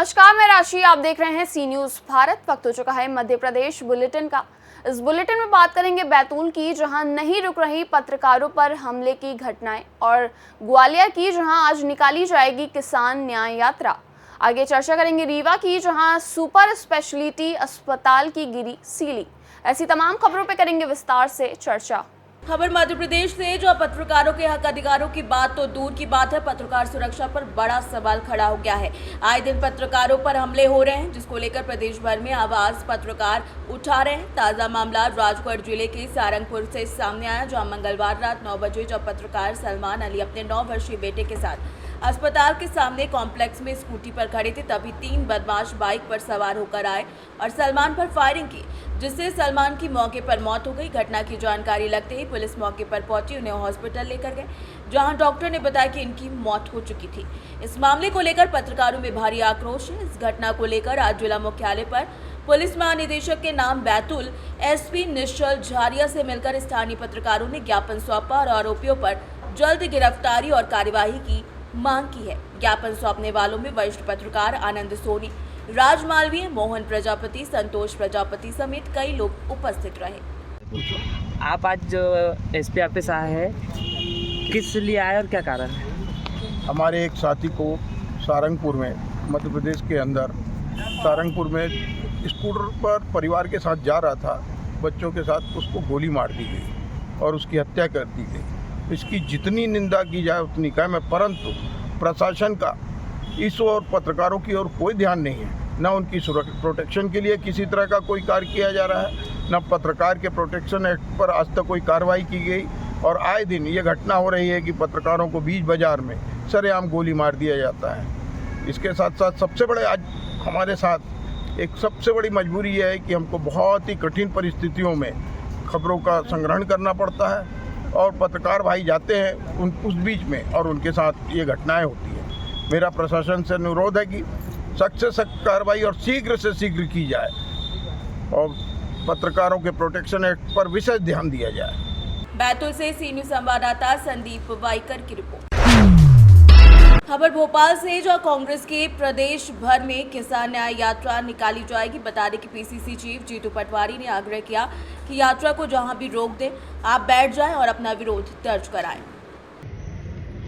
नमस्कार, मैं राशि। आप देख रहे हैं सी न्यूज भारत। वक्त हो चुका है मध्य प्रदेश बुलेटिन का। इस बुलेटिन में बात करेंगे बैतूल की, जहां नहीं रुक रही पत्रकारों पर हमले की घटनाएं, और ग्वालियर की, जहां आज निकाली जाएगी किसान न्याय यात्रा। आगे चर्चा करेंगे रीवा की, जहां सुपर स्पेशलिटी अस्पताल की गिरी सीलिंग। ऐसी तमाम खबरों पर करेंगे विस्तार से चर्चा। खबर मध्य प्रदेश से, जो पत्रकारों के हक अधिकारों की बात तो दूर की बात है, पत्रकार सुरक्षा पर बड़ा सवाल खड़ा हो गया है। आए दिन पत्रकारों पर हमले हो रहे हैं, जिसको लेकर प्रदेश भर में आवाज पत्रकार उठा रहे हैं। ताजा मामला राजगढ़ जिले के सारंगपुर से सामने आया, जहां मंगलवार रात 9 बजे जब पत्रकार सलमान अली अपने 9 वर्षीय बेटे के साथ अस्पताल के सामने कॉम्प्लेक्स में स्कूटी पर खड़े थे, तभी 3 बदमाश बाइक पर सवार होकर आए और सलमान पर फायरिंग की, जिससे सलमान की मौके पर मौत हो गई। घटना की जानकारी लगते ही पुलिस मौके पर पहुंची, उन्हें हॉस्पिटल लेकर गए, जहां डॉक्टर ने बताया कि इनकी मौत हो चुकी थी। इस मामले को लेकर पत्रकारों में भारी आक्रोश है। इस घटना को लेकर आज जिला मुख्यालय पर पुलिस महानिदेशक के नाम बैतूल एसपी निश्चल झारिया से मिलकर स्थानीय पत्रकारों ने ज्ञापन सौंपा और आरोपियों पर जल्द गिरफ्तारी और कार्यवाही की मांग की है। ज्ञापन सौंपने वालों में वरिष्ठ पत्रकार आनंद सोनी, राज मालवीय, मोहन प्रजापति, संतोष प्रजापति समेत कई लोग उपस्थित रहे। आप आज जो एसपी ऑफिस आए हैं, किस लिए आए और क्या कारण है? हमारे एक साथी को सारंगपुर में, मध्य प्रदेश के अंदर सारंगपुर में स्कूटर पर परिवार के साथ जा रहा था, बच्चों के साथ, उसको गोली मार दी गई और उसकी हत्या कर दी गई। इसकी जितनी निंदा की जाए उतनी कम है, परंतु प्रशासन का इस ओर, पत्रकारों की ओर कोई ध्यान नहीं है। न उनकी प्रोटेक्शन के लिए किसी तरह का कोई कार्य किया जा रहा है, न पत्रकार के प्रोटेक्शन एक्ट पर आज तक कोई कार्रवाई की गई। और आए दिन ये घटना हो रही है कि पत्रकारों को बीच बाजार में सरेआम गोली मार दिया जाता है। इसके साथ साथ सबसे बड़े आज हमारे साथ एक सबसे बड़ी मजबूरी यह है कि हमको बहुत ही कठिन परिस्थितियों में खबरों का संग्रहण करना पड़ता है, और पत्रकार भाई जाते हैं उस बीच में और उनके साथ ये घटनाएं होती हैं। मेरा प्रशासन से अनुरोध है कि सख्त से सख्त कार्रवाई और शीघ्र से शीघ्र की जाए और पत्रकारों के प्रोटेक्शन एक्ट पर विशेष ध्यान दिया जाए। बैतूल से सी न्यूज संवाददाता संदीप वाइकर की रिपोर्ट। खबर भोपाल से, जो कांग्रेस के प्रदेश भर में किसान न्याय यात्रा निकाली जाएगी। बता दें कि पीसीसी चीफ जीतू पटवारी ने आग्रह किया कि यात्रा को जहां भी रोक दें, आप बैठ जाएं और अपना विरोध दर्ज कराएं।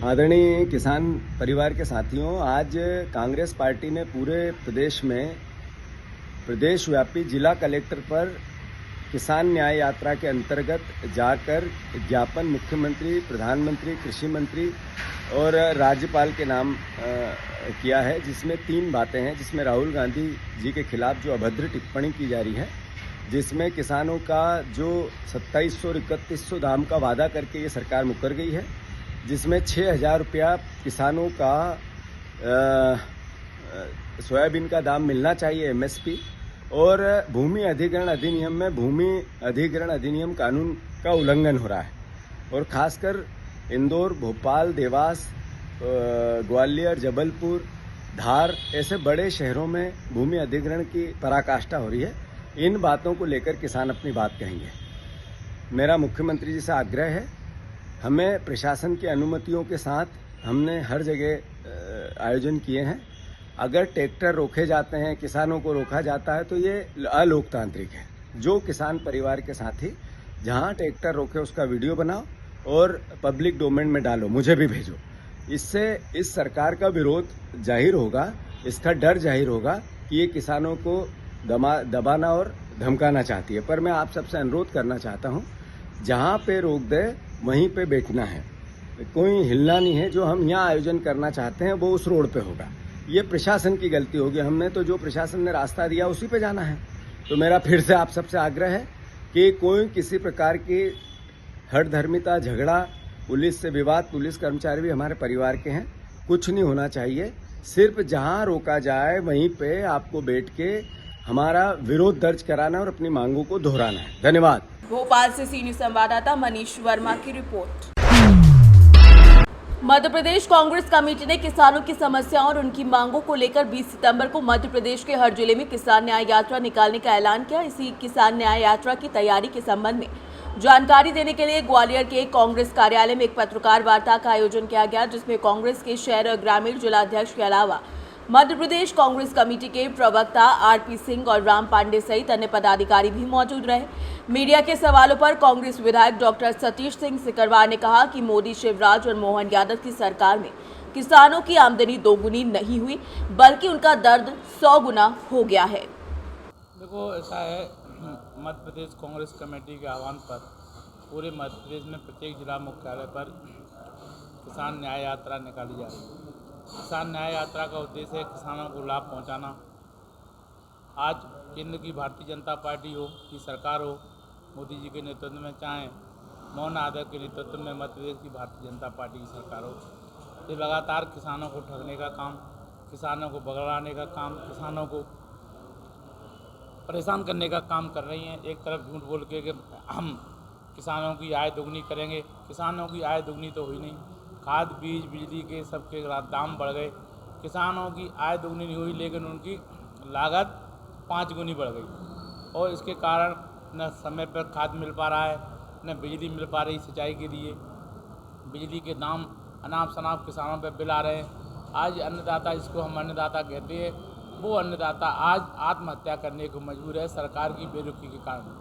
आदरणीय किसान परिवार के साथियों, आज कांग्रेस पार्टी ने पूरे प्रदेश में प्रदेशव्यापी जिला कलेक्टर पर किसान न्याय यात्रा के अंतर्गत जाकर ज्ञापन मुख्यमंत्री, प्रधानमंत्री, कृषि मंत्री और राज्यपाल के नाम किया है, जिसमें 3 बातें हैं। जिसमें राहुल गांधी जी के खिलाफ जो अभद्र टिप्पणी की जा रही है, जिसमें किसानों का जो 2700 और 3100 दाम का वादा करके ये सरकार मुकर गई है, जिसमें 6000 रुपया किसानों का सोयाबीन का दाम मिलना चाहिए, एमएसपी, और भूमि अधिग्रहण अधिनियम में भूमि अधिग्रहण अधिनियम कानून का उल्लंघन हो रहा है। और खासकर इंदौर, भोपाल, देवास, ग्वालियर, जबलपुर, धार ऐसे बड़े शहरों में भूमि अधिग्रहण की पराकाष्ठा हो रही है। इन बातों को लेकर किसान अपनी बात कहेंगे। मेरा मुख्यमंत्री जी से आग्रह है, हमें प्रशासन की अनुमतियों के साथ हमने हर जगह आयोजन किए हैं। अगर ट्रैक्टर रोके जाते हैं, किसानों को रोका जाता है, तो ये अलोकतांत्रिक है। जो किसान परिवार के साथी जहां ट्रैक्टर रोके उसका वीडियो बनाओ और पब्लिक डोमेन में डालो, मुझे भी भेजो। इससे इस सरकार का विरोध जाहिर होगा, इसका डर जाहिर होगा कि ये किसानों को दबाना और धमकाना चाहती है। पर मैं आप सबसे अनुरोध करना चाहता हूं, जहां पे रोक दे वहीं पे बैठना है, कोई हिलना नहीं है। जो हम यहाँ आयोजन करना चाहते हैं वो उस रोड पे होगा। ये प्रशासन की गलती होगी। हमने तो जो प्रशासन ने रास्ता दिया उसी पे जाना है। तो मेरा फिर से आप सबसे आग्रह है कि कोई किसी प्रकार की हठधर्मिता, झगड़ा, पुलिस से विवाद, पुलिस कर्मचारी भी हमारे परिवार के हैं, कुछ नहीं होना चाहिए। सिर्फ जहां रोका जाए वहीं पे आपको बैठ के हमारा विरोध दर्ज कराना और अपनी मांगों को दोहराना है। धन्यवाद। भोपाल से सी न्यूज संवाददाता मनीष वर्मा की रिपोर्ट। मध्य प्रदेश कांग्रेस कमेटी ने किसानों की समस्याओं और उनकी मांगों को लेकर 20 सितंबर को मध्य प्रदेश के हर जिले में किसान न्याय यात्रा निकालने का ऐलान किया। इसी किसान न्याय यात्रा की तैयारी के संबंध में जानकारी देने के लिए ग्वालियर के कांग्रेस कार्यालय में एक पत्रकार वार्ता का आयोजन किया गया, जिसमें कांग्रेस के शहर और ग्रामीण जिला अध्यक्ष के अलावा मध्य प्रदेश कांग्रेस कमेटी के प्रवक्ता आरपी सिंह और राम पांडे सहित अन्य पदाधिकारी भी मौजूद रहे। मीडिया के सवालों पर कांग्रेस विधायक डॉक्टर सतीश सिंह सिकरवार ने कहा कि मोदी, शिवराज और मोहन यादव की सरकार में किसानों की आमदनी दोगुनी नहीं हुई, बल्कि उनका दर्द 100 गुना हो गया है। देखो, ऐसा है, मध्य प्रदेश कांग्रेस कमेटी के आह्वान पर पूरे मध्य प्रदेश में प्रत्येक जिला मुख्यालय पर किसान न्याय यात्रा निकाली जा रही है। किसान न्याय यात्रा का उद्देश्य है किसानों को लाभ पहुंचाना। आज केंद्र की भारतीय जनता पार्टी हो की सरकार हो, मोदी जी के नेतृत्व में, चाहे मोहन यादव के नेतृत्व में मध्य प्रदेश की भारतीय जनता पार्टी की सरकार हो, ये लगातार किसानों को ठगने का काम, किसानों को बगड़ाने का काम, किसानों को परेशान करने का काम कर रही हैं। एक तरफ झूठ बोल के कि हम किसानों की आय दोगुनी करेंगे, किसानों की आय दोगुनी तो हुई नहीं। खाद, बीज, बिजली के सबके दाम बढ़ गए, किसानों की आय दोगुनी नहीं हुई, लेकिन उनकी लागत 5 गुनी बढ़ गई। और इसके कारण न समय पर खाद मिल पा रहा है, न बिजली मिल पा रही सिंचाई के लिए। बिजली के दाम अनाप शनाप किसानों पर बिल आ रहे हैं। आज अन्नदाता, जिसको हम अन्नदाता कहते हैं, वो अन्नदाता आज आत्महत्या करने को मजबूर है सरकार की बेरुखी के कारण।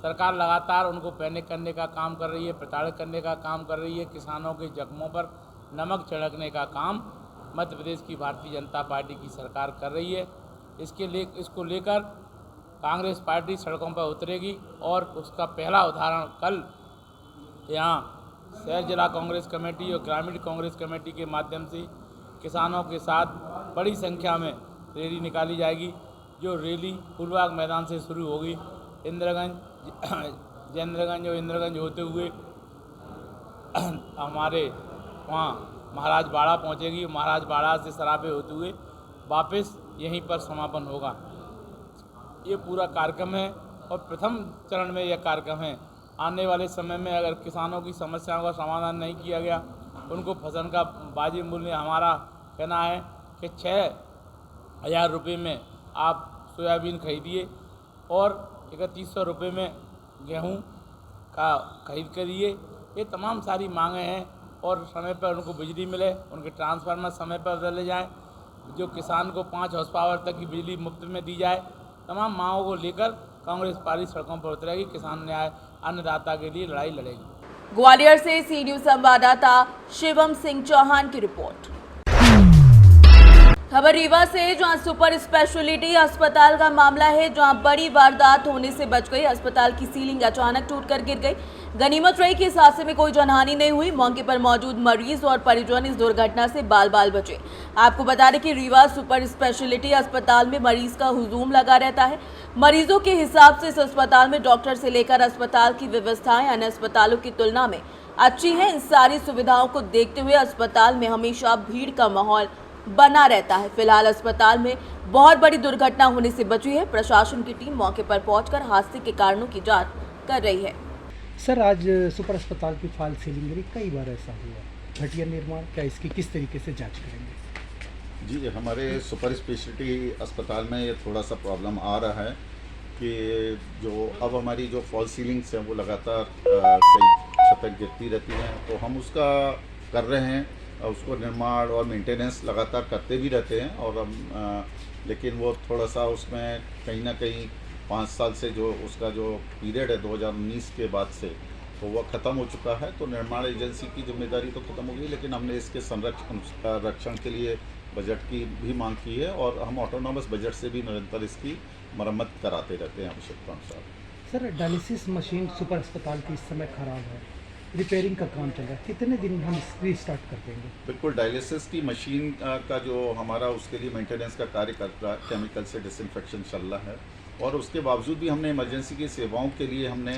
सरकार लगातार उनको पैनिक करने का काम कर रही है, प्रताड़ित करने का काम कर रही है। किसानों के जख्मों पर नमक छिड़कने का काम मध्य प्रदेश की भारतीय जनता पार्टी की सरकार कर रही है। इसको लेकर कांग्रेस पार्टी सड़कों पर उतरेगी और उसका पहला उदाहरण कल यहाँ शहर जिला कांग्रेस कमेटी और ग्रामीण कांग्रेस कमेटी के माध्यम से किसानों के साथ बड़ी संख्या में रैली निकाली जाएगी। जो रैली फूलबाग मैदान से शुरू होगी, इंदिरागंज, जयेंद्रगंज और इंदिरागंज होते हुए हमारे वहाँ महाराज बाड़ा पहुँचेगी। महाराज बाड़ा से सराबे होते हुए वापस यहीं पर समापन होगा। ये पूरा कार्यक्रम है और प्रथम चरण में यह कार्यक्रम है। आने वाले समय में अगर किसानों की समस्याओं का समाधान नहीं किया गया, उनको फसल का वाजिब मूल्य, हमारा कहना है कि 6,000 रुपये में आप सोयाबीन खरीदिए और 3100 रुपये में गेहूं का खरीद करिए। ये तमाम सारी मांगें हैं और समय पर उनको बिजली मिले, उनके ट्रांसफार्मर समय पर बदले जाएँ, जो किसान को 5 हॉर्स पावर तक की बिजली मुफ्त में दी जाए। तमाम मांगों को लेकर कांग्रेस पार्टी सड़कों पर उतरेगी, किसान न्याय अन्नदाता के लिए लड़ाई लड़ेगी। ग्वालियर से सी न्यूज संवाददाता शिवम सिंह चौहान की रिपोर्ट। खबर रीवा से, जहां सुपर स्पेशलिटी अस्पताल का मामला है, जहां बड़ी वारदात होने से बच गई। अस्पताल की सीलिंग अचानक टूटकर गिर गई। गनीमत रही कि इस हादसे में कोई जनहानि नहीं हुई। मौके पर मौजूद मरीज और परिजन इस दुर्घटना से बाल बाल बचे। आपको बता दें कि रीवा सुपर स्पेशलिटी अस्पताल में मरीज का हुजूम लगा रहता है। मरीजों के हिसाब से इस अस्पताल में डॉक्टर से लेकर अस्पताल की व्यवस्थाएं अन्य अस्पतालों की तुलना में अच्छी हैं। इन सारी सुविधाओं को देखते हुए अस्पताल में हमेशा भीड़ का माहौल बना रहता है। फिलहाल अस्पताल में बहुत बड़ी दुर्घटना होने से बची है। प्रशासन की टीम मौके पर पहुंचकर हादसे के कारणों की जांच कर रही है। सर, आज सुपर अस्पताल की फाल सीलिंग गिरी, कई बार ऐसा हुआ, घटिया निर्माण, क्या इसकी किस तरीके से जांच करेंगे? जी, हमारे सुपर स्पेशलिटी अस्पताल में ये थोड़ा सा प्रॉब्लम आ रहा है कि जो अब हमारी जो फॉल सीलिंग्स हैं वो लगातार कई छतें गिरती रहती हैं, तो हम उसका कर रहे हैं, उसको निर्माण और मेंटेनेंस लगातार करते भी रहते हैं। और हम लेकिन वो थोड़ा सा उसमें कहीं ना कहीं 5 साल से जो उसका जो पीरियड है 2019 के बाद से, तो वह ख़त्म हो चुका है। तो निर्माण एजेंसी की जिम्मेदारी तो ख़त्म हो गई, लेकिन हमने इसके संरक्षण के लिए बजट की भी मांग की है और हम ऑटोनॉमस बजट से भी निरंतर इसकी मरम्मत कराते रहते हैं आवश्यकता अनुसार। सर, डायलिसिस मशीन सुपर अस्पताल की इस समय ख़राब है, रिपेयरिंग का काम चल रहा है, कितने दिन हम रीस्टार्ट कर देंगे? बिल्कुल, डायलिसिस की मशीन का जो हमारा उसके लिए मेंटेनेंस का कार्य कर रहा है, केमिकल से डिसइंफेक्शन चल रहा है। और उसके बावजूद भी हमने इमरजेंसी की सेवाओं के लिए हमने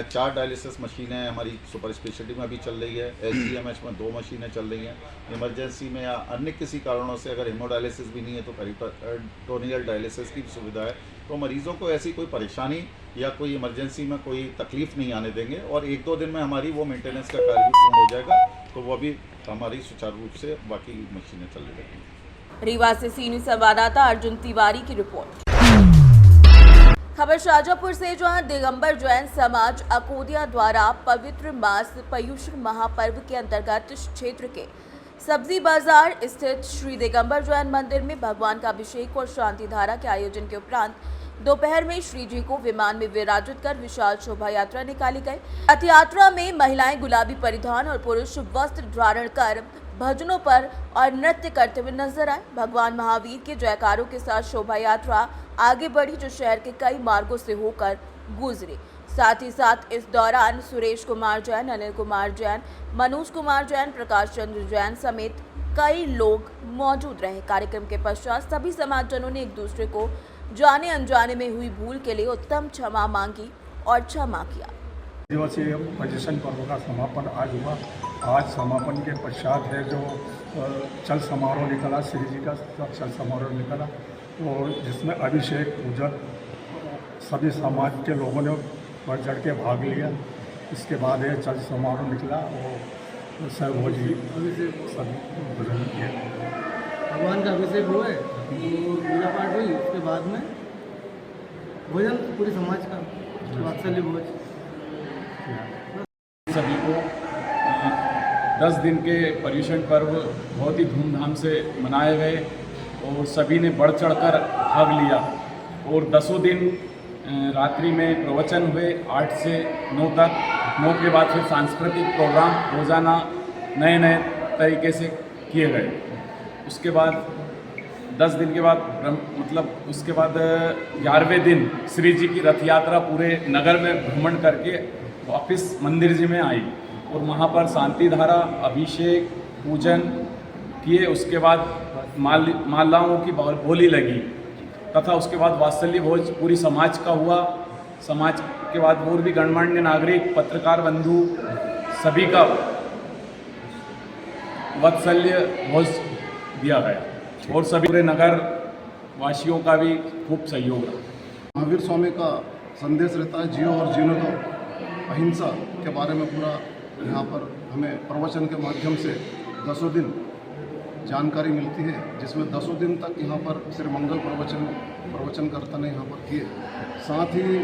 4 डायलिसिस मशीनें हमारी सुपर स्पेशलिटी में अभी चल रही है। SGMH में 2 मशीनें चल रही हैं। इमरजेंसी में या अन्य किसी कारणों से अगर हेमोडायलिसिस भी नहीं है तो पेरिटोनियल डायलिसिस की सुविधा है। तो मरीज़ों को ऐसी कोई परेशानी या कोई इमरजेंसी में कोई तकलीफ़ नहीं आने देंगे और 1-2 दिन में हमारी वो मेंटेनेंस का कार्य भी पूर्ण हो जाएगा, तो वो भी हमारी सुचारू रूप से बाकी मशीनें चल रहेंगी। रीवा से सी न्यूज संवाददाता अर्जुन तिवारी की रिपोर्ट। खबर शाजापुर से, जहां दिगंबर जैन समाज अकोदिया द्वारा पवित्र मास पर्युषण महापर्व के अंतर्गत इस क्षेत्र के सब्जी बाजार स्थित श्री दिगंबर जैन मंदिर में भगवान का अभिषेक और शांति धारा के आयोजन के उपरांत दोपहर में श्री जी को विमान में विराजित कर विशाल शोभा यात्रा निकाली गई। रथ यात्रा में महिलाएं गुलाबी परिधान और पुरुष वस्त्र धारण कर भजनों पर और नृत्य करते हुए नजर आए। भगवान महावीर के जयकारों के साथ शोभा यात्रा आगे बढ़ी, जो शहर के कई मार्गों से होकर गुजरी। साथ ही साथ इस दौरान सुरेश कुमार जैन, अनिल कुमार जैन, मनोज कुमार जैन, प्रकाश चंद्र जैन समेत कई लोग मौजूद रहे। कार्यक्रम के पश्चात सभी समाजजनों ने एक दूसरे को जाने अनजाने में हुई भूल के लिए उत्तम क्षमा मांगी और क्षमा किया। दिवसीय पर्यटन पर्व का समापन आज हुआ। आज समापन के पश्चात है जो चल समारोह निकला, श्री जी का चल समारोह निकला, और जिसमें अभिषेक पूजन सभी समाज के लोगों ने बढ़ चढ़ के भाग लिया। इसके बाद ये चल समारोह निकला और सर्वभोजी सभी भोजन किए। भगवान का अभिषेक हुए, पूजा पाठ हुई, उसके बाद में भोजन पूरे समाज का वात्सल्य भोज। सभी को 10 दिन के पर्युषण पर्व बहुत ही धूमधाम से मनाए गए और सभी ने बढ़ चढ़कर भाग लिया। और 10 दिन रात्रि में प्रवचन हुए 8 से 9 तक। 9 के बाद फिर सांस्कृतिक प्रोग्राम रोज़ाना नए नए तरीके से किए गए। उसके बाद 10 दिन के बाद उसके बाद 11वें दिन श्री जी की रथ यात्रा पूरे नगर में भ्रमण करके वापस मंदिर जी में आई और वहाँ पर शांति धारा, अभिषेक, पूजन किए। उसके बाद मालाओं की बोली लगी तथा उसके बाद वात्सल्य भोज पूरी समाज का हुआ। समाज के बाद और भी गणमान्य नागरिक, पत्रकार बंधु सभी का वात्सल्य भोज दिया गया और सभी पूरे नगर वासियों का भी खूब सहयोग रहा। महावीर स्वामी का संदेश रहता है, जियो और जीने दो, अहिंसा के बारे में पूरा यहाँ पर हमें प्रवचन के माध्यम से 10 दिन जानकारी मिलती है, जिसमें 10 दिन तक यहाँ पर श्री मंगल प्रवचनकर्ता ने यहाँ पर किए। साथ ही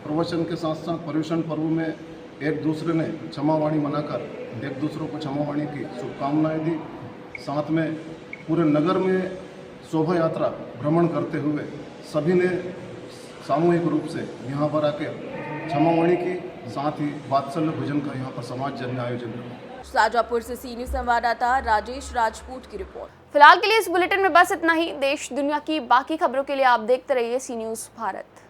प्रवचन के साथ साथ पर्युषण पर्व में एक दूसरे ने क्षमावाणी मनाकर एक दूसरों को क्षमावाणी की शुभकामनाएं दी। साथ में पूरे नगर में शोभा यात्रा भ्रमण करते हुए सभी ने सामूहिक रूप से यहाँ पर आकर क्षमावाणी की। साथ ही वात्सल्य भोजन का यहाँ पर समाज जन ने आयोजन किया। शाजापुर से सीनियर संवाददाता राजेश राजपूत की रिपोर्ट। फिलहाल के लिए इस बुलेटिन में बस इतना ही। देश दुनिया की बाकी खबरों के लिए आप देखते रहिए सी न्यूज़ भारत।